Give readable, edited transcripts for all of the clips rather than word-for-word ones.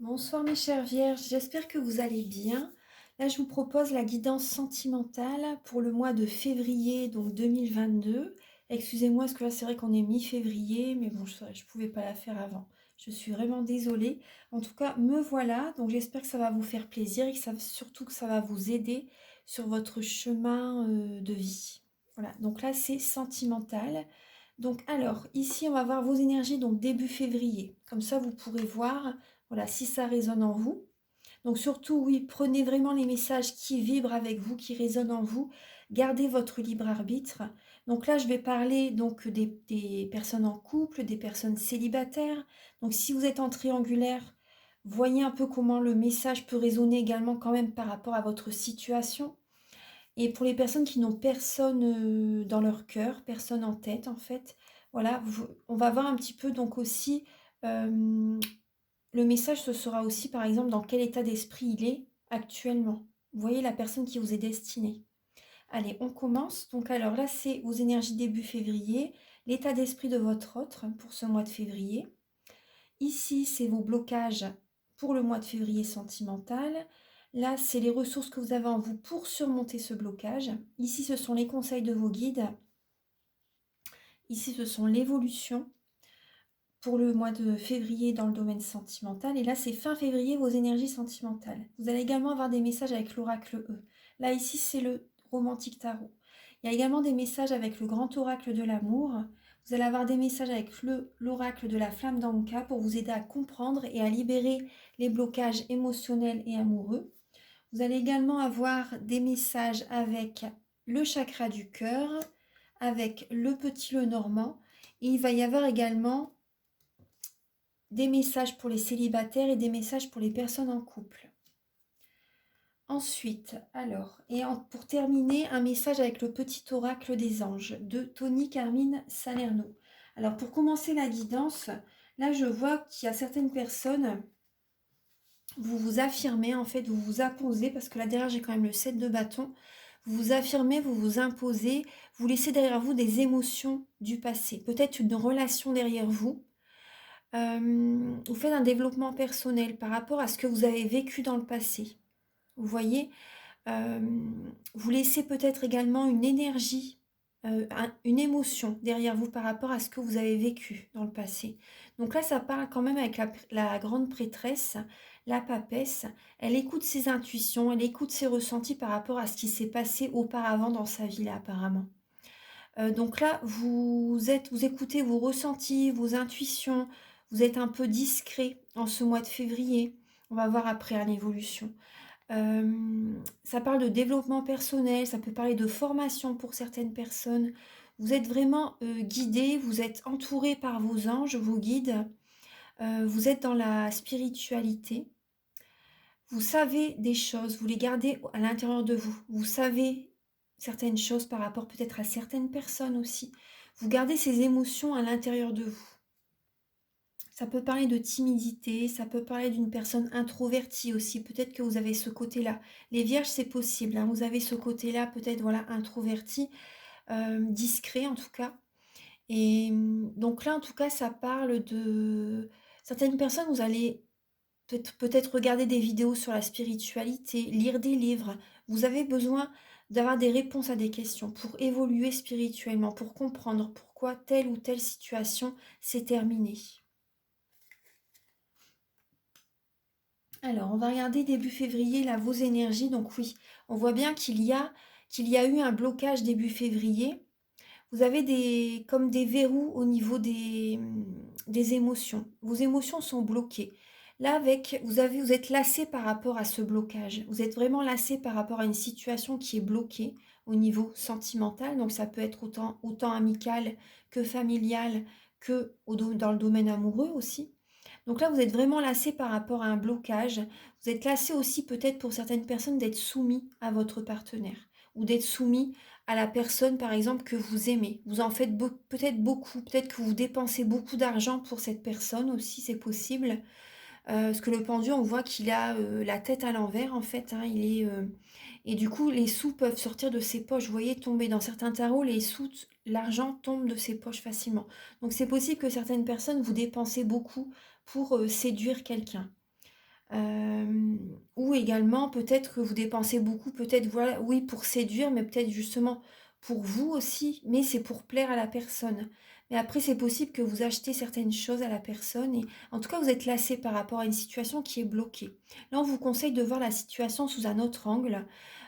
Bonsoir mes chères vierges, j'espère que vous allez bien. Là, je vous propose la guidance sentimentale pour le mois de février, donc 2022. Excusez-moi, parce que là, c'est vrai qu'on est mi-février, mais bon, je ne pouvais pas la faire avant. Je suis vraiment désolée. En tout cas, me voilà, donc j'espère que ça va vous faire plaisir et surtout que ça va vous aider sur votre chemin de vie. Voilà, donc là, c'est sentimental. Donc alors, ici, on va voir vos énergies, donc début février. Comme ça, vous pourrez voir voilà, si ça résonne en vous. Donc surtout, oui, prenez vraiment les messages qui vibrent avec vous, qui résonnent en vous. Gardez votre libre arbitre. Donc là, je vais parler donc des personnes en couple, des personnes célibataires. Donc si vous êtes en triangulaire, voyez un peu comment le message peut résonner également quand même par rapport à votre situation. Et pour les personnes qui n'ont personne dans leur cœur, personne en tête en fait, voilà, on va voir un petit peu donc aussi le message, ce sera aussi, par exemple, dans quel état d'esprit il est actuellement. Vous voyez la personne qui vous est destinée. Allez, on commence. Donc alors là, c'est vos énergies début février, l'état d'esprit de votre autre pour ce mois de février. Ici, c'est vos blocages pour le mois de février sentimental. Là, c'est les ressources que vous avez en vous pour surmonter ce blocage. Ici, ce sont les conseils de vos guides. Ici, ce sont l'évolution pour le mois de février dans le domaine sentimental. Et là, c'est fin février, vos énergies sentimentales. Vous allez également avoir des messages avec l'oracle E. Là, ici, c'est le romantique tarot. Il y a également des messages avec le grand oracle de l'amour. Vous allez avoir des messages avec l'oracle de la flamme d'Anka pour vous aider à comprendre et à libérer les blocages émotionnels et amoureux. Vous allez également avoir des messages avec le chakra du cœur, avec le petit le normand. Et il va y avoir également des messages pour les célibataires et des messages pour les personnes en couple. Ensuite, pour terminer, un message avec le petit oracle des anges de Tony Carmine Salerno. Alors, pour commencer la guidance, là, je vois qu'il y a certaines personnes, vous vous affirmez, en fait, vous vous imposez, parce que là, derrière, j'ai quand même le 7 de bâton. Vous vous affirmez, vous vous imposez, vous laissez derrière vous des émotions du passé. Peut-être une relation derrière vous. Vous faites un développement personnel par rapport à ce que vous avez vécu dans le passé. Vous voyez, euh, vous laissez peut-être également une énergie, une émotion derrière vous par rapport à ce que vous avez vécu dans le passé. Donc là, ça parle quand même avec la grande prêtresse, la papesse. Elle écoute ses intuitions, elle écoute ses ressentis par rapport à ce qui s'est passé auparavant dans sa vie là, apparemment. Donc là, vous écoutez vos ressentis, vos intuitions, vous êtes un peu discret en ce mois de février. On va voir après l'évolution. Ça parle de développement personnel, ça peut parler de formation pour certaines personnes. Vous êtes vraiment guidé, vous êtes entouré par vos anges, vos guides. Vous êtes dans la spiritualité. Vous savez des choses, vous les gardez à l'intérieur de vous. Vous savez certaines choses par rapport peut-être à certaines personnes aussi. Vous gardez ces émotions à l'intérieur de vous. Ça peut parler de timidité, ça peut parler d'une personne introvertie aussi. Peut-être que vous avez ce côté-là. Les vierges, c'est possible, hein. Vous avez ce côté-là, peut-être voilà, introverti, discret en tout cas. Et donc là, en tout cas, ça parle de certaines personnes, vous allez peut-être regarder des vidéos sur la spiritualité, lire des livres. Vous avez besoin d'avoir des réponses à des questions pour évoluer spirituellement, pour comprendre pourquoi telle ou telle situation s'est terminée. Alors, on va regarder début février, là, vos énergies. Donc oui, on voit bien qu'il y a eu un blocage début février. Vous avez comme des verrous au niveau des émotions. Vos émotions sont bloquées. Là, vous êtes lassé par rapport à ce blocage. Vous êtes vraiment lassé par rapport à une situation qui est bloquée au niveau sentimental. Donc, ça peut être autant amical que familial dans le domaine amoureux aussi. Donc là, vous êtes vraiment lassé par rapport à un blocage. Vous êtes lassé aussi peut-être pour certaines personnes d'être soumis à votre partenaire ou d'être soumis à la personne, par exemple, que vous aimez. Vous en faites peut-être beaucoup, peut-être que vous dépensez beaucoup d'argent pour cette personne aussi, c'est possible. Parce que le pendu, on voit qu'il a la tête à l'envers, en fait. Hein, et du coup, les sous peuvent sortir de ses poches. Vous voyez, tomber dans certains tarots, l'argent tombe de ses poches facilement. Donc c'est possible que certaines personnes, vous dépensez beaucoup pour séduire quelqu'un. Ou également peut-être que vous dépensez beaucoup, peut-être voilà, oui, pour séduire, mais peut-être justement pour vous aussi, mais c'est pour plaire à la personne. Mais après, c'est possible que vous achetez certaines choses à la personne et en tout cas, vous êtes lassé par rapport à une situation qui est bloquée. Là, on vous conseille de voir la situation sous un autre angle.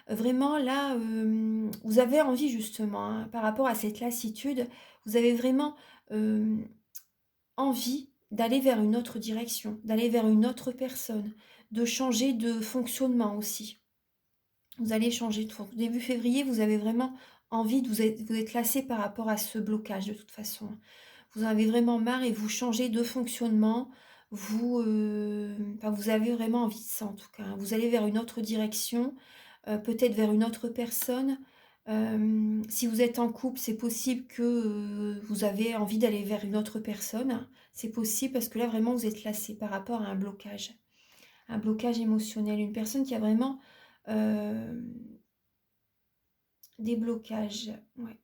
Vraiment, là, vous avez envie justement, hein, par rapport à cette lassitude, vous avez vraiment, hem envie d'aller vers une autre direction, d'aller vers une autre personne, de changer de fonctionnement aussi. Vous allez changer de début février, vous avez vraiment envie de vous êtes lassé par rapport à ce blocage de toute façon. Vous en avez vraiment marre et vous changez de fonctionnement. Enfin, vous avez vraiment envie de ça en tout cas, hein. Vous allez vers une autre direction, peut-être vers une autre personne. Si vous êtes en couple, c'est possible que, vous avez envie d'aller vers une autre personne. C'est possible parce que là vraiment vous êtes lassé par rapport à un blocage émotionnel. Une personne qui a vraiment, hem, des blocages, ouais.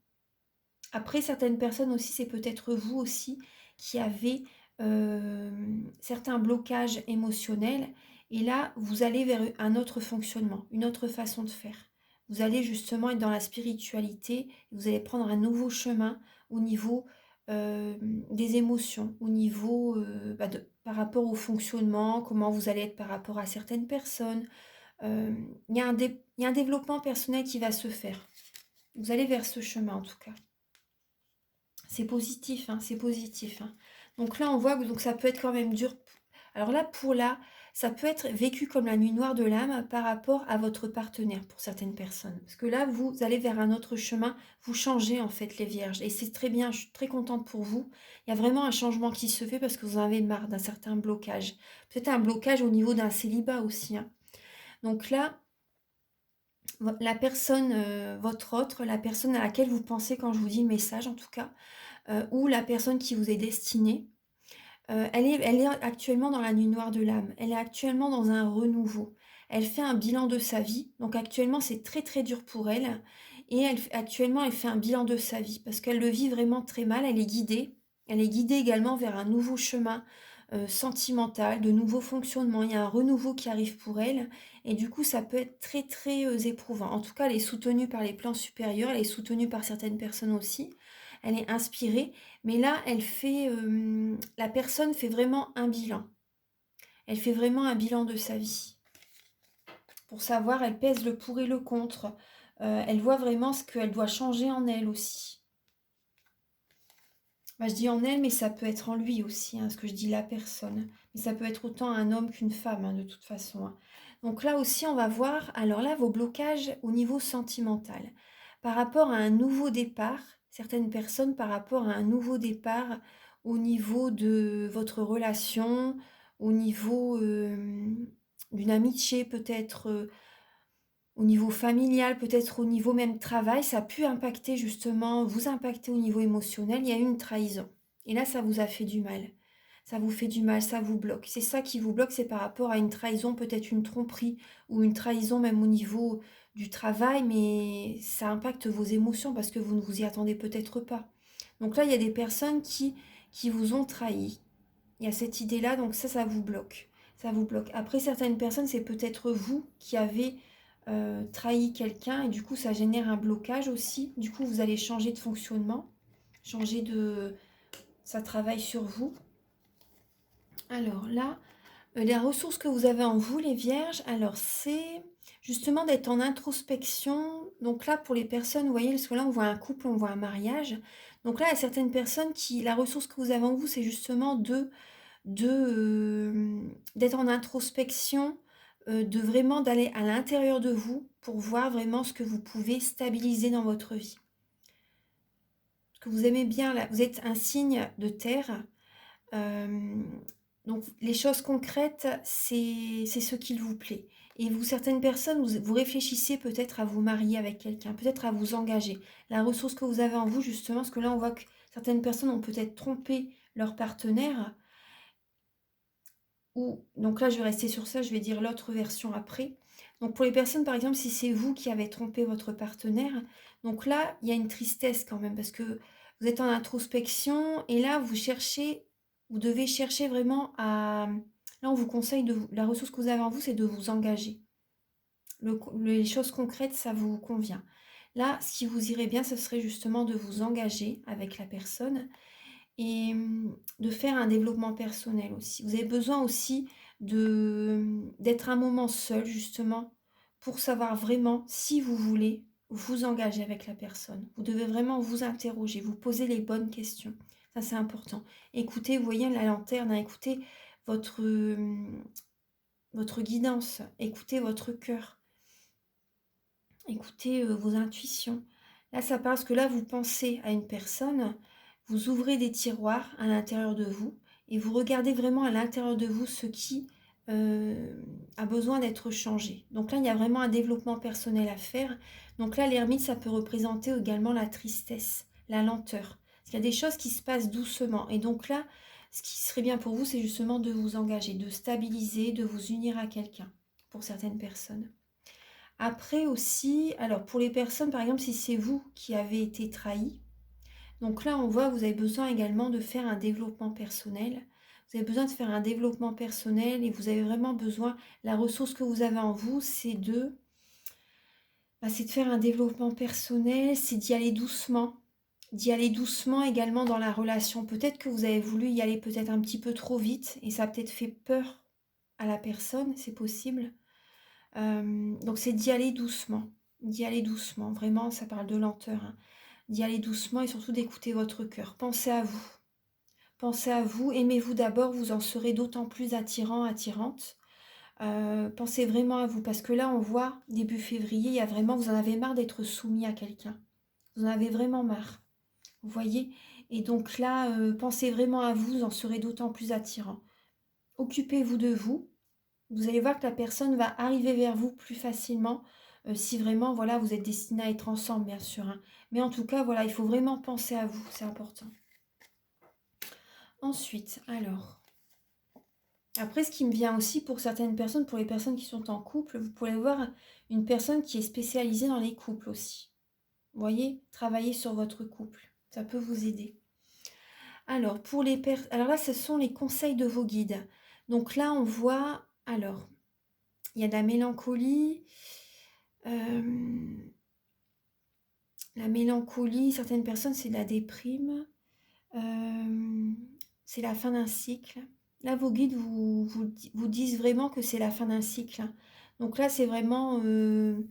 Après, certaines personnes aussi, c'est peut-être vous aussi qui avez certains blocages émotionnels. Et là, vous allez vers un autre fonctionnement, une autre façon de faire. Vous allez justement être dans la spiritualité, vous allez prendre un nouveau chemin au niveau des émotions, au niveau par rapport au fonctionnement, comment vous allez être par rapport à certaines personnes. Il y a un développement personnel qui va se faire. Vous allez vers ce chemin en tout cas. C'est positif, hein, c'est positif, hein. Donc là, on voit que donc ça peut être quand même dur. Alors là, pour là, ça peut être vécu comme la nuit noire de l'âme par rapport à votre partenaire pour certaines personnes. Parce que là, vous allez vers un autre chemin, vous changez en fait les vierges. Et c'est très bien, je suis très contente pour vous. Il y a vraiment un changement qui se fait parce que vous en avez marre d'un certain blocage. Peut-être un blocage au niveau d'un célibat aussi, hein. Donc là, la personne, votre autre, la personne à laquelle vous pensez quand je vous dis le message en tout cas, ou la personne qui vous est destinée, elle est actuellement dans la nuit noire de l'âme. Elle est actuellement dans un renouveau. Elle fait un bilan de sa vie, donc actuellement c'est très, très dur pour elle et actuellement elle fait un bilan de sa vie parce qu'elle le vit vraiment très mal. Elle est guidée. Elle est guidée également vers un nouveau chemin, sentimental, de nouveaux fonctionnements. Il y a un renouveau qui arrive pour elle et du coup ça peut être très, très, éprouvant. En tout cas, elle est soutenue par les plans supérieurs, elle est soutenue par certaines personnes aussi. Elle est inspirée mais là, la personne fait vraiment un bilan. Elle fait vraiment un bilan de sa vie. Pour savoir, elle pèse le pour et le contre. Elle voit vraiment ce qu'elle doit changer en elle aussi. Bah, je dis en elle, mais ça peut être en lui aussi, hein, ce que je dis la personne. Mais ça peut être autant un homme qu'une femme, hein, de toute façon, hein. Donc là aussi, on va voir, alors là, vos blocages au niveau sentimental. Par rapport à un nouveau départ, certaines personnes, par rapport à un nouveau départ au niveau de votre relation, au niveau d'une amitié, peut-être au niveau familial, peut-être au niveau même travail, ça a pu impacter justement, vous impacter au niveau émotionnel, il y a eu une trahison. Et là, ça vous a fait du mal. Ça vous fait du mal, ça vous bloque. C'est ça qui vous bloque, c'est par rapport à une trahison, peut-être une tromperie ou une trahison même au niveau du travail, mais ça impacte vos émotions parce que vous ne vous y attendez peut-être pas. Donc là, il y a des personnes qui vous ont trahi. Il y a cette idée-là, donc ça vous bloque. Ça vous bloque. Après, certaines personnes, c'est peut-être vous qui avez trahi quelqu'un et du coup, ça génère un blocage aussi. Du coup, vous allez changer de fonctionnement, changer de... Ça travaille sur vous. Alors là, les ressources que vous avez en vous, les vierges, alors c'est justement d'être en introspection. Donc là, pour les personnes, vous voyez, parce que là, on voit un couple, on voit un mariage. Donc là, il y a certaines personnes qui, la ressource que vous avez en vous, c'est justement d'être en introspection, de vraiment d'aller à l'intérieur de vous pour voir vraiment ce que vous pouvez stabiliser dans votre vie. Parce que vous aimez bien, là, vous êtes un signe de terre. euh, donc les choses concrètes, c'est ce qu'il vous plaît. Et vous, certaines personnes, vous réfléchissez peut-être à vous marier avec quelqu'un, peut-être à vous engager. La ressource que vous avez en vous, justement, parce que là, on voit que certaines personnes ont peut-être trompé leur partenaire. Donc là, je vais rester sur ça, je vais dire l'autre version après. Donc pour les personnes, par exemple, si c'est vous qui avez trompé votre partenaire, donc là, il y a une tristesse quand même, parce que vous êtes en introspection, et là, vous devez chercher vraiment à Là, on vous conseille la ressource que vous avez en vous, c'est de vous engager. Les choses concrètes, ça vous convient. Là, ce qui vous irait bien, ce serait justement de vous engager avec la personne et de faire un développement personnel aussi. Vous avez besoin aussi d'être un moment seul, justement, pour savoir vraiment si vous voulez vous engager avec la personne. Vous devez vraiment vous interroger, vous poser les bonnes questions. Ça, c'est important. Écoutez, vous voyez la lanterne, hein, écoutez votre, votre guidance, écoutez votre cœur. Écoutez vos intuitions. Là, ça parce que là, vous pensez à une personne, vous ouvrez des tiroirs à l'intérieur de vous et vous regardez vraiment à l'intérieur de vous ce qui a besoin d'être changé. Donc là, il y a vraiment un développement personnel à faire. Donc là, l'ermite, ça peut représenter également la tristesse, la lenteur. Parce qu'il y a des choses qui se passent doucement. Et donc là, ce qui serait bien pour vous, c'est justement de vous engager, de stabiliser, de vous unir à quelqu'un, pour certaines personnes. Après aussi, alors pour les personnes, par exemple, si c'est vous qui avez été trahi, donc là, on voit que vous avez besoin également de faire un développement personnel. Vous avez besoin de faire un développement personnel et vous avez vraiment besoin, la ressource que vous avez en vous, c'est de faire un développement personnel, c'est d'y aller doucement également dans la relation. Peut-être que vous avez voulu y aller peut-être un petit peu trop vite et ça a peut-être fait peur à la personne, c'est possible. Donc c'est d'y aller doucement, vraiment ça parle de lenteur, hein. D'y aller doucement et surtout d'écouter votre cœur. Pensez à vous, aimez-vous d'abord, vous en serez d'autant plus attirant, attirante. Pensez vraiment à vous, parce que là on voit, début février, il y a vraiment, vous en avez marre d'être soumis à quelqu'un. Vous en avez vraiment marre, vous voyez. Et donc là, pensez vraiment à vous, vous en serez d'autant plus attirant. Occupez-vous de vous. Vous allez voir que la personne va arriver vers vous plus facilement si vraiment, voilà, vous êtes destinés à être ensemble, bien sûr, hein. Mais en tout cas, voilà, il faut vraiment penser à vous, c'est important. Ensuite, alors, après, ce qui me vient aussi pour certaines personnes, pour les personnes qui sont en couple, vous pouvez voir une personne qui est spécialisée dans les couples aussi. Vous voyez, travailler sur votre couple, ça peut vous aider. Alors, alors là, ce sont les conseils de vos guides. Donc là, on voit, alors, il y a de la mélancolie. La mélancolie, certaines personnes, c'est de la déprime. C'est la fin d'un cycle. Là, vos guides vous disent vraiment que c'est la fin d'un cycle. Donc là, c'est vraiment... vous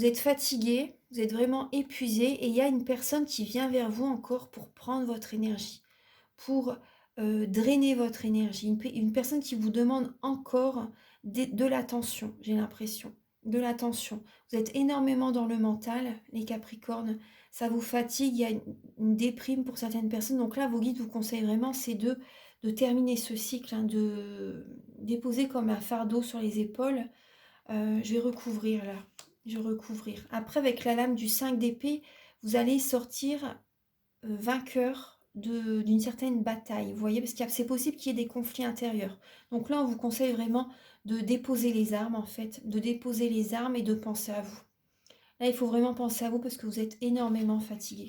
êtes fatigué, vous êtes vraiment épuisé et il y a une personne qui vient vers vous encore pour prendre votre énergie, pour drainer votre énergie. Une personne qui vous demande encore de l'attention, j'ai l'impression. De l'attention. Vous êtes énormément dans le mental, les Capricornes. Ça vous fatigue, il y a une déprime pour certaines personnes. Donc là, vos guides vous conseillent vraiment, c'est de terminer ce cycle, hein, de déposer comme un fardeau sur les épaules. Je vais recouvrir là. Je vais recouvrir. Après, avec la lame du 5 d'épée, vous allez sortir vainqueur d'une certaine bataille, vous voyez, parce que c'est possible qu'il y ait des conflits intérieurs. Donc là, on vous conseille vraiment de déposer les armes, en fait, de déposer les armes et de penser à vous. Là, il faut vraiment penser à vous parce que vous êtes énormément fatigué.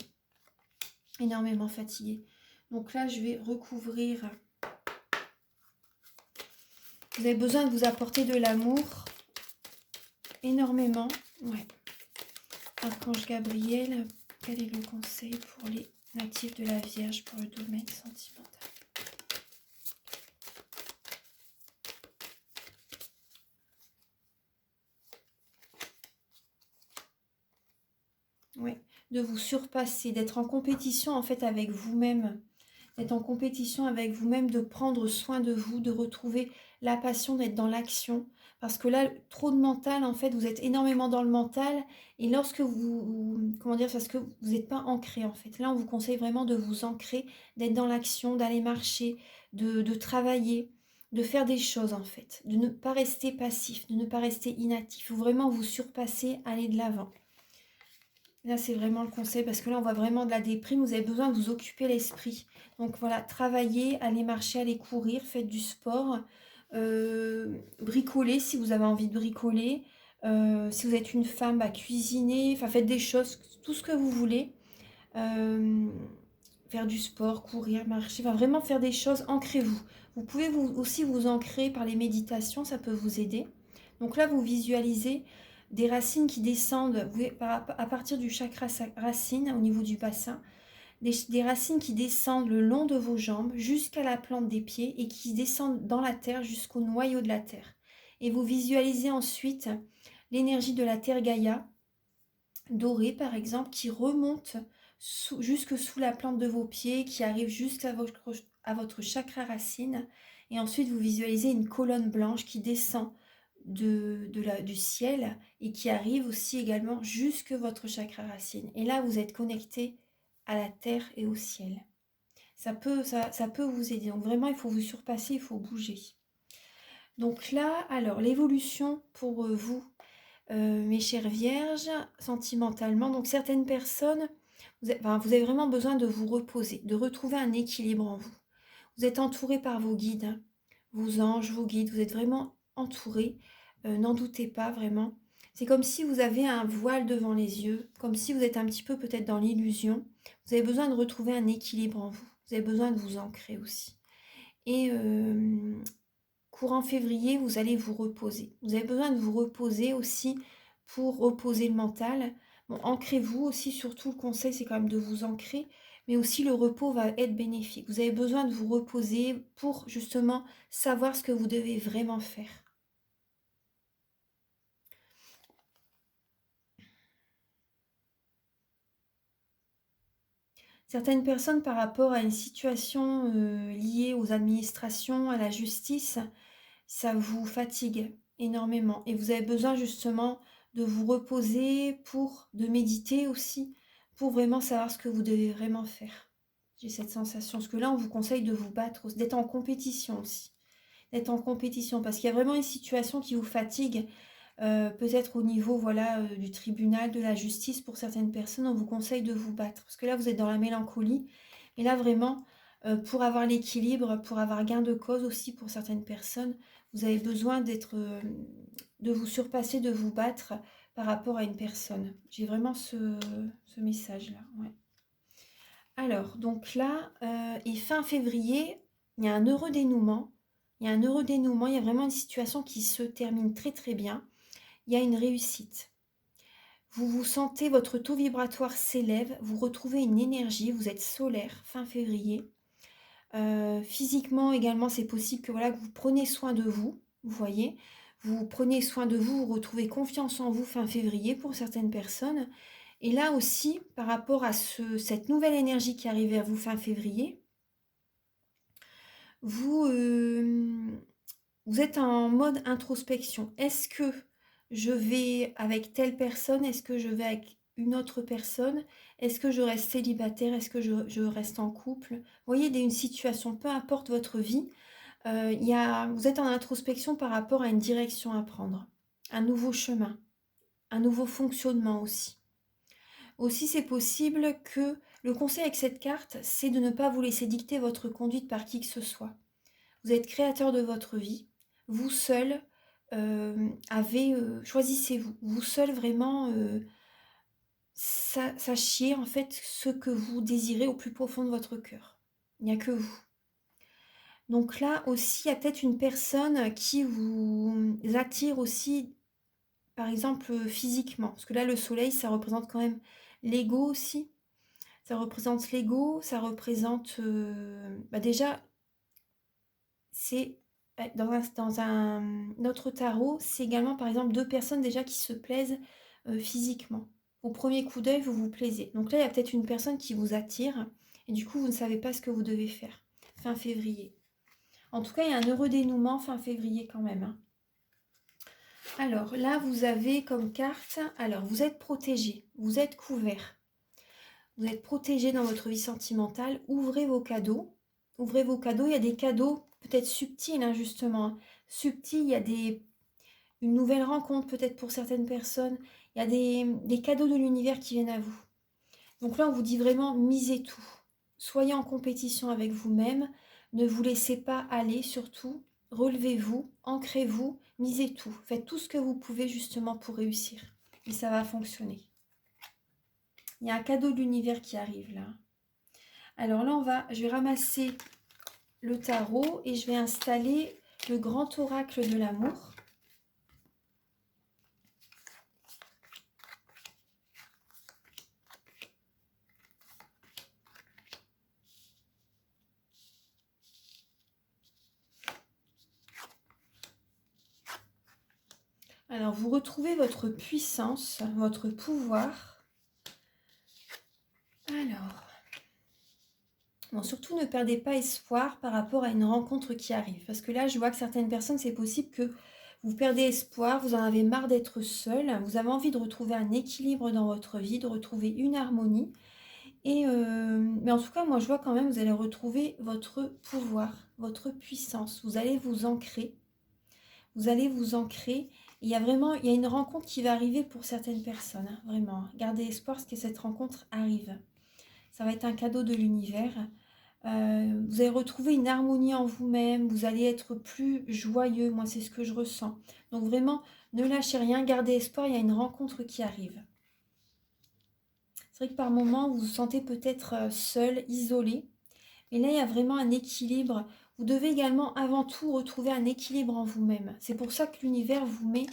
Énormément fatigué. Donc là, je vais recouvrir. Vous avez besoin de vous apporter de l'amour. Énormément. Ouais. Archange Gabriel, quel est le conseil pour les natifs de la Vierge pour le domaine sentimental? Oui, de vous surpasser, d'être en compétition en fait avec vous-même, d'être en compétition avec vous-même, de prendre soin de vous, de retrouver la passion, d'être dans l'action. Parce que là, trop de mental, en fait, vous êtes énormément dans le mental. Et lorsque comment dire, parce que vous n'êtes pas ancré, en fait. Là, on vous conseille vraiment de vous ancrer, d'être dans l'action, d'aller marcher, de travailler, de faire des choses, en fait. De ne pas rester passif, de ne pas rester inactif. Il faut vraiment vous surpasser, aller de l'avant. Là, c'est vraiment le conseil parce que là, on voit vraiment de la déprime. Vous avez besoin de vous occuper l'esprit. Donc voilà, travaillez, allez marcher, allez courir, faites du sport, bricolez si vous avez envie de bricoler. Si vous êtes une femme, bah, cuisinez, enfin faites des choses, tout ce que vous voulez. faire du sport, courir, marcher, enfin, vraiment faire des choses, ancrez-vous. Vous pouvez aussi vous ancrer par les méditations, ça peut vous aider. Donc là, vous visualisez des racines qui descendent à partir du chakra racine au niveau du bassin, des racines qui descendent le long de vos jambes jusqu'à la plante des pieds et qui descendent dans la terre jusqu'au noyau de la terre. Et vous visualisez ensuite l'énergie de la terre Gaïa, dorée par exemple, qui remonte jusque sous la plante de vos pieds, qui arrive jusqu'à votre chakra racine. Et ensuite, vous visualisez une colonne blanche qui descend du ciel et qui arrive aussi également jusque votre chakra racine. Et là, vous êtes connecté à la terre et au ciel. Ça peut vous aider. Donc vraiment, il faut vous surpasser, il faut bouger. Donc là, alors, l'évolution pour vous, mes chères vierges, sentimentalement. Donc certaines personnes, vous avez vraiment besoin de vous reposer, de retrouver un équilibre en vous. Vous êtes entouré par vos guides, hein, vos anges, vos guides, vous êtes vraiment entouré. N'en doutez pas vraiment. C'est comme si vous avez un voile devant les yeux, comme si vous êtes un petit peu peut-être dans l'illusion. Vous avez besoin de retrouver un équilibre en vous. Vous avez besoin de vous ancrer aussi. Et courant février, vous allez vous reposer. Vous avez besoin de vous reposer aussi pour reposer le mental. Bon, ancrez-vous aussi, surtout le conseil, c'est quand même de vous ancrer, mais aussi le repos va être bénéfique. Vous avez besoin de vous reposer pour justement savoir ce que vous devez vraiment faire. Certaines personnes, par rapport à une situation liée aux administrations, à la justice, ça vous fatigue énormément. Et vous avez besoin justement de vous reposer, de méditer aussi, pour vraiment savoir ce que vous devez vraiment faire. J'ai cette sensation. Parce que là, on vous conseille de vous battre, d'être en compétition aussi. D'être en compétition, parce qu'il y a vraiment une situation qui vous fatigue. Peut-être au niveau du tribunal, de la justice, pour certaines personnes, on vous conseille de vous battre. Parce que là, vous êtes dans la mélancolie. Et là, vraiment, pour avoir l'équilibre, pour avoir gain de cause aussi pour certaines personnes, vous avez besoin de vous surpasser, de vous battre par rapport à une personne. J'ai vraiment ce message-là. Ouais. Alors, donc là, et fin février, il y a un heureux dénouement. Il y a un heureux dénouement, il y a vraiment une situation qui se termine très très bien. Il y a une réussite. Vous vous sentez, votre taux vibratoire s'élève, vous retrouvez une énergie, vous êtes solaire fin février. Physiquement également, c'est possible que vous preniez soin de vous, vous voyez. Vous prenez soin de vous, vous retrouvez confiance en vous fin février pour certaines personnes. Et là aussi, par rapport à cette nouvelle énergie qui arrive vers vous fin février, vous êtes en mode introspection. Est-ce que je vais avec telle personne? Est-ce que je vais avec une autre personne? Est-ce que je reste célibataire? Est-ce que je reste en couple? Vous voyez, une situation, peu importe votre vie, vous êtes en introspection par rapport à une direction à prendre, un nouveau chemin, un nouveau fonctionnement aussi. Aussi, c'est possible que le conseil avec cette carte, c'est de ne pas vous laisser dicter votre conduite par qui que ce soit. Vous êtes créateur de votre vie. Vous seul choisissez-vous. Vous seul vraiment sachiez en fait ce que vous désirez au plus profond de votre cœur. Il n'y a que vous. Donc là aussi, il y a peut-être une personne qui vous attire aussi, par exemple physiquement. Parce que là, le soleil, ça représente quand même l'ego aussi. Ça représente l'ego, ça représente... déjà, c'est dans un autre tarot, c'est également par exemple deux personnes déjà qui se plaisent physiquement. Au premier coup d'œil, vous vous plaisez. Donc là, il y a peut-être une personne qui vous attire et du coup, vous ne savez pas ce que vous devez faire. Fin février. En tout cas, il y a un heureux dénouement fin février quand même. Hein. Alors là, vous avez comme carte, alors vous êtes protégé, vous êtes couvert. Vous êtes protégé dans votre vie sentimentale. Ouvrez vos cadeaux. Ouvrez vos cadeaux. Il y a des cadeaux peut-être subtils, hein, justement. Subtils, il y a une nouvelle rencontre peut-être pour certaines personnes. Il y a des cadeaux de l'univers qui viennent à vous. Donc là, on vous dit vraiment, misez tout. Soyez en compétition avec vous-même. Ne vous laissez pas aller, surtout. Relevez-vous, ancrez-vous, misez tout. Faites tout ce que vous pouvez justement pour réussir. Et ça va fonctionner. Il y a un cadeau de l'univers qui arrive là. Alors là, je vais ramasser le tarot et je vais installer le grand oracle de l'amour. Alors, vous retrouvez votre puissance, votre pouvoir. Alors, bon, surtout ne perdez pas espoir par rapport à une rencontre qui arrive. Parce que là, je vois que certaines personnes, c'est possible que vous perdez espoir, vous en avez marre d'être seul, vous avez envie de retrouver un équilibre dans votre vie, de retrouver une harmonie. Mais en tout cas, moi, je vois quand même, vous allez retrouver votre pouvoir, votre puissance. Vous allez vous ancrer. Vous allez vous ancrer. Il y a une rencontre qui va arriver pour certaines personnes, hein, vraiment. Gardez espoir parce que cette rencontre arrive. Ça va être un cadeau de l'univers. Vous allez retrouver une harmonie en vous-même. Vous allez être plus joyeux. Moi, c'est ce que je ressens. Donc vraiment, ne lâchez rien. Gardez espoir. Il y a une rencontre qui arrive. C'est vrai que par moments, vous vous sentez peut-être seul, isolé. Mais là, il y a vraiment un équilibre. Vous devez également, avant tout, retrouver un équilibre en vous-même. C'est pour ça que l'univers vous met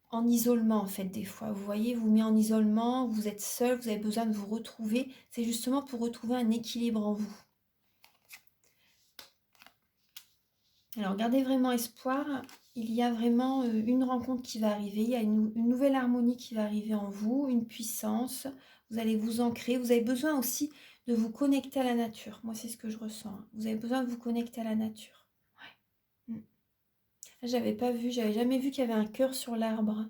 en isolement, en fait, des fois. Vous voyez, vous met en isolement, vous êtes seul, vous avez besoin de vous retrouver. C'est justement pour retrouver un équilibre en vous. Alors, gardez vraiment espoir. Il y a vraiment une rencontre qui va arriver. Il y a une nouvelle harmonie qui va arriver en vous, une puissance. Vous allez vous ancrer. Vous avez besoin aussi de vous connecter à la nature. Moi, c'est ce que je ressens, hein. Vous avez besoin de vous connecter à la nature. Ouais. J'avais jamais vu qu'il y avait un cœur sur l'arbre.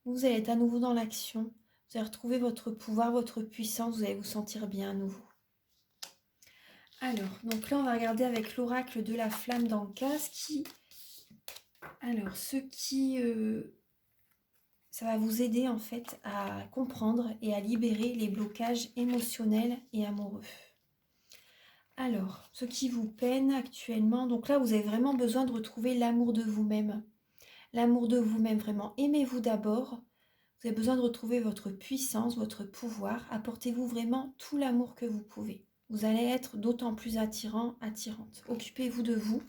Vous allez être à nouveau dans l'action. Vous allez retrouver votre pouvoir, votre puissance. Vous allez vous sentir bien à nouveau. Alors, donc là, on va regarder avec l'oracle de la flamme d'Anka ça va vous aider en fait à comprendre et à libérer les blocages émotionnels et amoureux. Alors, ce qui vous peine actuellement, donc là, vous avez vraiment besoin de retrouver l'amour de vous-même. L'amour de vous-même, vraiment. Aimez-vous d'abord. Vous avez besoin de retrouver votre puissance, votre pouvoir. Apportez-vous vraiment tout l'amour que vous pouvez. Vous allez être d'autant plus attirant, attirante. Occupez-vous de vous.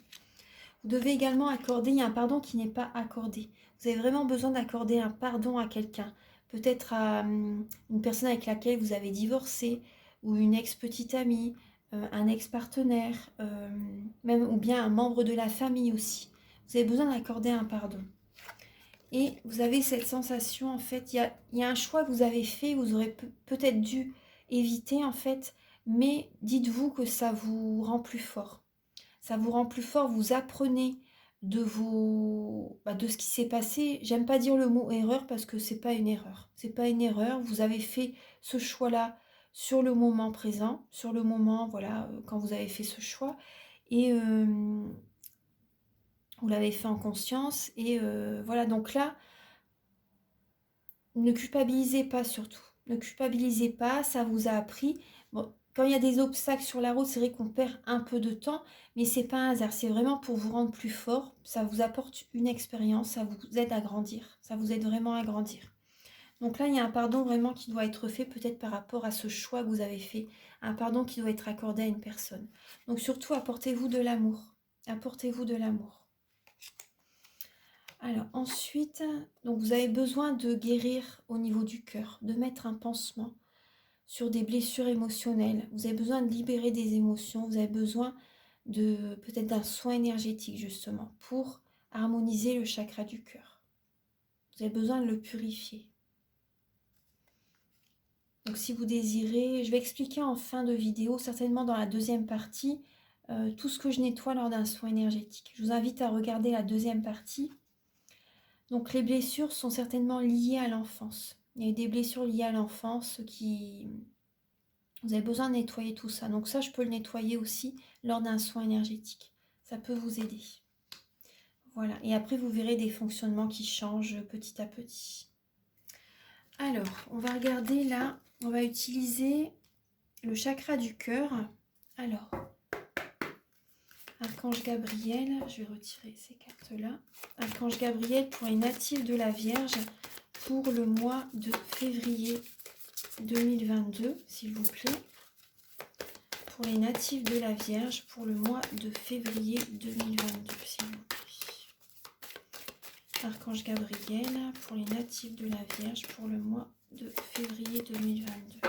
Vous devez également accorder, il y a un pardon qui n'est pas accordé. Vous avez vraiment besoin d'accorder un pardon à quelqu'un. Peut-être à une personne avec laquelle vous avez divorcé, ou une ex-petite amie, un ex-partenaire, même ou bien un membre de la famille aussi. Vous avez besoin d'accorder un pardon. Et vous avez cette sensation, en fait, il y a un choix que vous avez fait, vous aurez peut-être dû éviter, en fait, mais dites-vous que ça vous rend plus fort. Ça vous rend plus fort, vous apprenez de ce qui s'est passé. J'aime pas dire le mot erreur parce que c'est pas une erreur. C'est pas une erreur, vous avez fait ce choix-là sur le moment présent, sur le moment, voilà, quand vous avez fait ce choix. Et vous l'avez fait en conscience. Et voilà, donc là, ne culpabilisez pas surtout. Ne culpabilisez pas, ça vous a appris. Bon, quand il y a des obstacles sur la route, c'est vrai qu'on perd un peu de temps, mais c'est pas un hasard. C'est vraiment pour vous rendre plus fort. Ça vous apporte une expérience, ça vous aide à grandir. Ça vous aide vraiment à grandir. Donc là, il y a un pardon vraiment qui doit être fait, peut-être par rapport à ce choix que vous avez fait. Un pardon qui doit être accordé à une personne. Donc surtout, apportez-vous de l'amour. Apportez-vous de l'amour. Alors ensuite, donc vous avez besoin de guérir au niveau du cœur, de mettre un pansement sur des blessures émotionnelles. Vous avez besoin de libérer des émotions, vous avez besoin de peut-être d'un soin énergétique justement pour harmoniser le chakra du cœur. Vous avez besoin de le purifier. Donc si vous désirez, je vais expliquer en fin de vidéo, certainement dans la deuxième partie, tout ce que je nettoie lors d'un soin énergétique. Je vous invite à regarder la deuxième partie. Donc les blessures sont certainement liées à l'enfance. Il y a des blessures liées à l'enfance qui... Vous avez besoin de nettoyer tout ça. Donc ça, je peux le nettoyer aussi lors d'un soin énergétique. Ça peut vous aider. Voilà. Et après, vous verrez des fonctionnements qui changent petit à petit. Alors, on va regarder là. On va utiliser le chakra du cœur. Alors, Archange Gabriel, je vais retirer ces cartes-là. Archange Gabriel pour les natifs de la Vierge pour le mois de février 2022, s'il vous plaît. pour les natifs de la Vierge pour le mois de février 2022, s'il vous plaît. Archange Gabriel pour les natifs de la Vierge pour le mois de février 2022.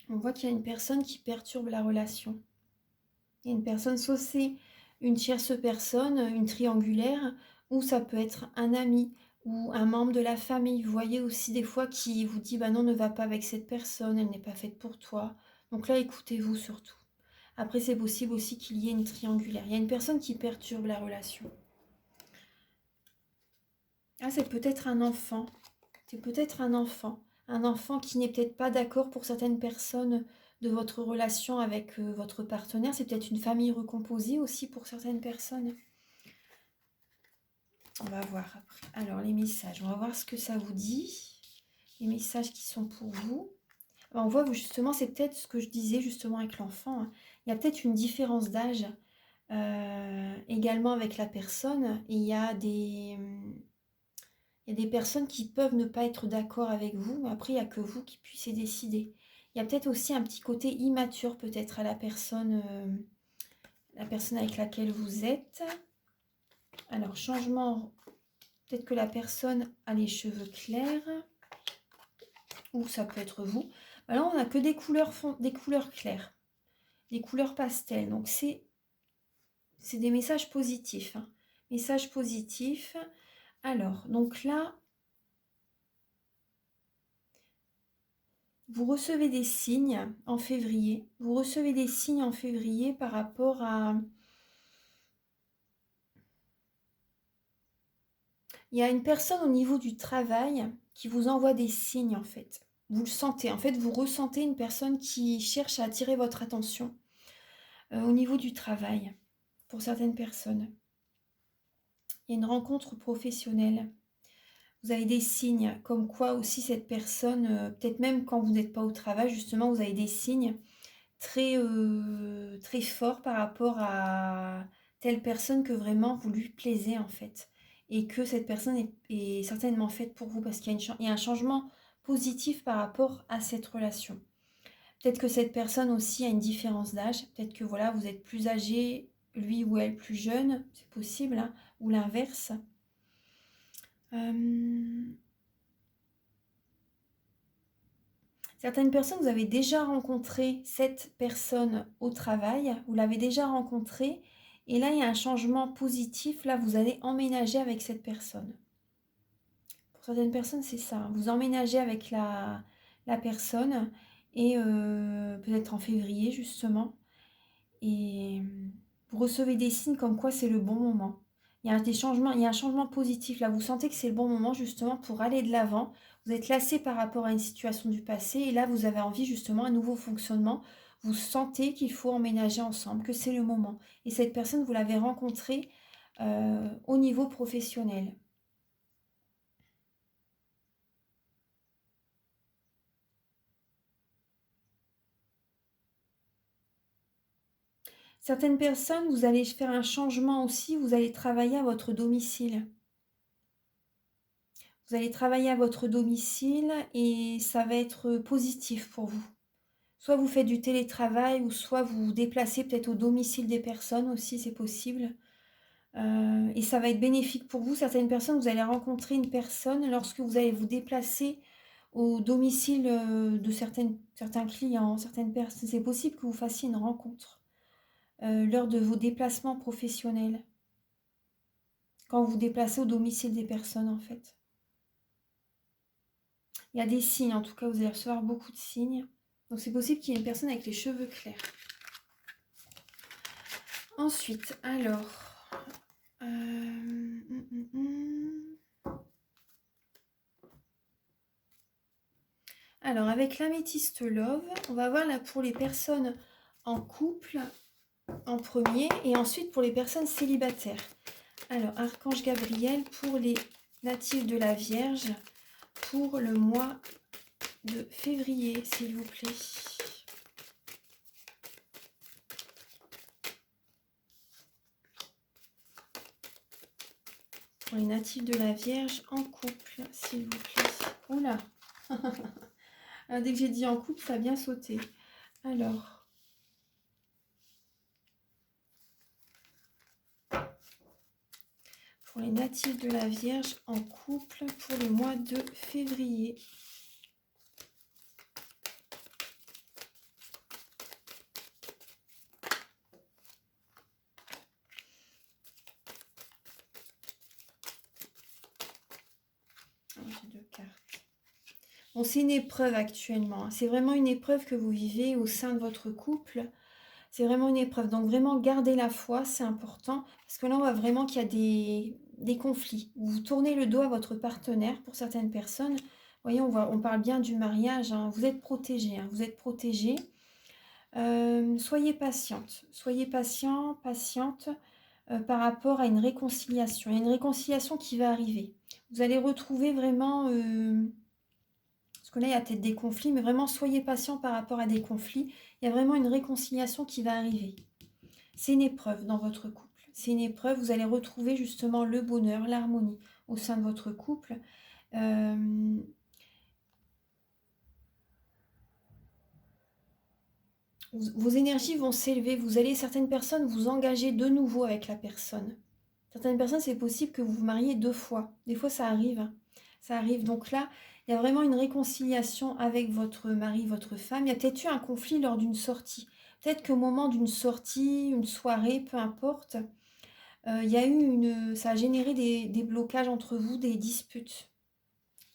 On voit qu'il y a une personne qui perturbe la relation. Il y a une personne, soit c'est une tierce personne, une triangulaire, ou ça peut être un ami ou un membre de la famille. Vous voyez aussi des fois qui vous dit bah non, ne va pas avec cette personne, elle n'est pas faite pour toi. Donc là, écoutez-vous surtout. Après, c'est possible aussi qu'il y ait une triangulaire. Il y a une personne qui perturbe la relation. Ah, c'est peut-être un enfant. C'est peut-être un enfant. Un enfant qui n'est peut-être pas d'accord pour certaines personnes de votre relation avec votre partenaire. C'est peut-être une famille recomposée aussi pour certaines personnes. On va voir après. Alors, les messages. On va voir ce que ça vous dit. Les messages qui sont pour vous. On voit justement, c'est peut-être ce que je disais justement avec l'enfant. Hein. Il y a peut-être une différence d'âge également avec la personne. Et il y a des personnes qui peuvent ne pas être d'accord avec vous, mais après, il n'y a que vous qui puissiez décider. Il y a peut-être aussi un petit côté immature peut-être à la personne avec laquelle vous êtes. Alors, changement, peut-être que la personne a les cheveux clairs, ou ça peut être vous. Alors, on n'a que des couleurs claires, des couleurs pastel. Donc, c'est des messages positifs. Hein. Messages positifs. Alors, donc là, vous recevez des signes en février. Vous recevez des signes en février par rapport à... Il y a une personne au niveau du travail qui vous envoie des signes en fait. Vous le sentez. En fait, vous ressentez une personne qui cherche à attirer votre attention au niveau du travail pour certaines personnes. Il y a une rencontre professionnelle. Vous avez des signes comme quoi aussi cette personne, peut-être même quand vous n'êtes pas au travail, justement, vous avez des signes très, très forts par rapport à telle personne que vraiment vous lui plaisez en fait. Et que cette personne est certainement faite pour vous parce qu'il y a un changement positif par rapport à cette relation. Peut-être que cette personne aussi a une différence d'âge. Peut-être que voilà, vous êtes plus âgé, lui ou elle plus jeune, c'est possible, hein, ou l'inverse. Certaines personnes, vous avez déjà rencontré cette personne au travail, vous l'avez déjà rencontrée, et là, il y a un changement positif. Là, vous allez emménager avec cette personne. Pour certaines personnes, c'est ça. Hein. Vous emménagez avec la personne, et peut-être en février, justement. Et vous recevez des signes comme quoi c'est le bon moment. Il y a des changements, il y a un changement positif. Là, vous sentez que c'est le bon moment, justement, pour aller de l'avant. Vous êtes lassé par rapport à une situation du passé, et là, vous avez envie, justement, un nouveau fonctionnement. Vous sentez qu'il faut emménager ensemble, que c'est le moment. Et cette personne, vous l'avez rencontrée au niveau professionnel. Certaines personnes, vous allez faire un changement aussi, vous allez travailler à votre domicile. Vous allez travailler à votre domicile et ça va être positif pour vous. Soit vous faites du télétravail ou soit vous vous déplacez peut-être au domicile des personnes aussi, c'est possible. Et ça va être bénéfique pour vous. Certaines personnes, vous allez rencontrer une personne lorsque vous allez vous déplacer au domicile de certains clients, certaines personnes. C'est possible que vous fassiez une rencontre lors de vos déplacements professionnels. Quand vous vous déplacez au domicile des personnes, en fait. Il y a des signes, en tout cas, vous allez recevoir beaucoup de signes. Donc c'est possible qu'il y ait une personne avec les cheveux clairs. Ensuite, alors... Alors, avec l'améthyste love, on va voir là pour les personnes en couple en premier et ensuite pour les personnes célibataires. Alors, Archange Gabriel pour les natifs de la Vierge pour le mois de février, s'il vous plaît. Pour les natifs de la Vierge en couple, s'il vous plaît. Oula. Dès que j'ai dit en couple, ça a bien sauté. Alors. Pour les natifs de la Vierge en couple pour le mois de février. J'ai 2 cartes. Bon, c'est une épreuve actuellement. C'est vraiment une épreuve que vous vivez au sein de votre couple. C'est vraiment une épreuve. Donc vraiment, gardez la foi, c'est important. Parce que là, on voit vraiment qu'il y a des conflits. Vous tournez le dos à votre partenaire pour certaines personnes. Vous voyez, on parle bien du mariage. Hein. Vous êtes protégés. Hein. Vous êtes protégés. Soyez patiente. Soyez patient, patiente par rapport à une réconciliation. Il y a une réconciliation qui va arriver. Vous allez retrouver vraiment... parce que là, il y a peut-être des conflits, mais vraiment, soyez patient par rapport à des conflits. Il y a vraiment une réconciliation qui va arriver. C'est une épreuve dans votre couple. C'est une épreuve, vous allez retrouver justement le bonheur, l'harmonie au sein de votre couple. Vos énergies vont s'élever. Vous allez, certaines personnes, vous engager de nouveau avec la personne. Certaines personnes, c'est possible que vous vous mariez 2 fois. Des fois, ça arrive. Ça arrive. Donc là, il y a vraiment une réconciliation avec votre mari, votre femme. Il y a peut-être eu un conflit lors d'une sortie. Peut-être qu'au moment d'une sortie, une soirée, peu importe, il y a eu ça a généré des blocages entre vous, des disputes.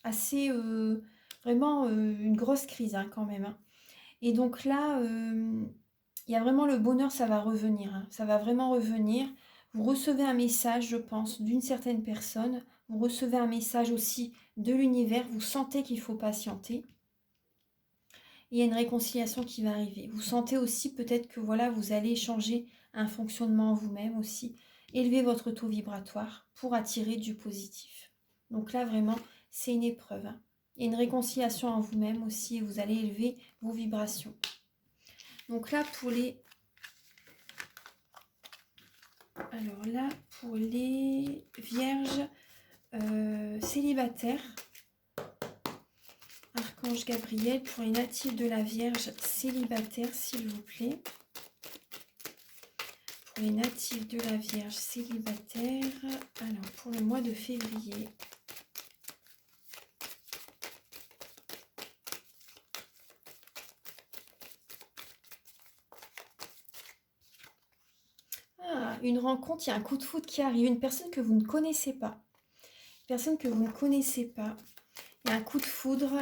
Assez, vraiment une grosse crise hein, quand même. Hein. Et donc là, il y a vraiment le bonheur, ça va revenir. Hein. Ça va vraiment revenir. Vous recevez un message, je pense, d'une certaine personne. Vous recevez un message aussi de l'univers. Vous sentez qu'il faut patienter. Et il y a une réconciliation qui va arriver. Vous sentez aussi peut-être que voilà, vous allez changer un fonctionnement en vous-même aussi. Élever votre taux vibratoire pour attirer du positif. Donc là, vraiment, c'est une épreuve. Hein. Il y a une réconciliation en vous-même aussi et vous allez élever vos vibrations. Donc là, pour les... Alors là, pour les vierges célibataires, Archange Gabriel, pour les natifs de la Vierge célibataire, s'il vous plaît. Pour les natifs de la Vierge célibataire, alors pour le mois de février. Ah, une rencontre, il y a un coup de foudre qui arrive, une personne que vous ne connaissez pas. Une personne que vous ne connaissez pas. Il y a un coup de foudre.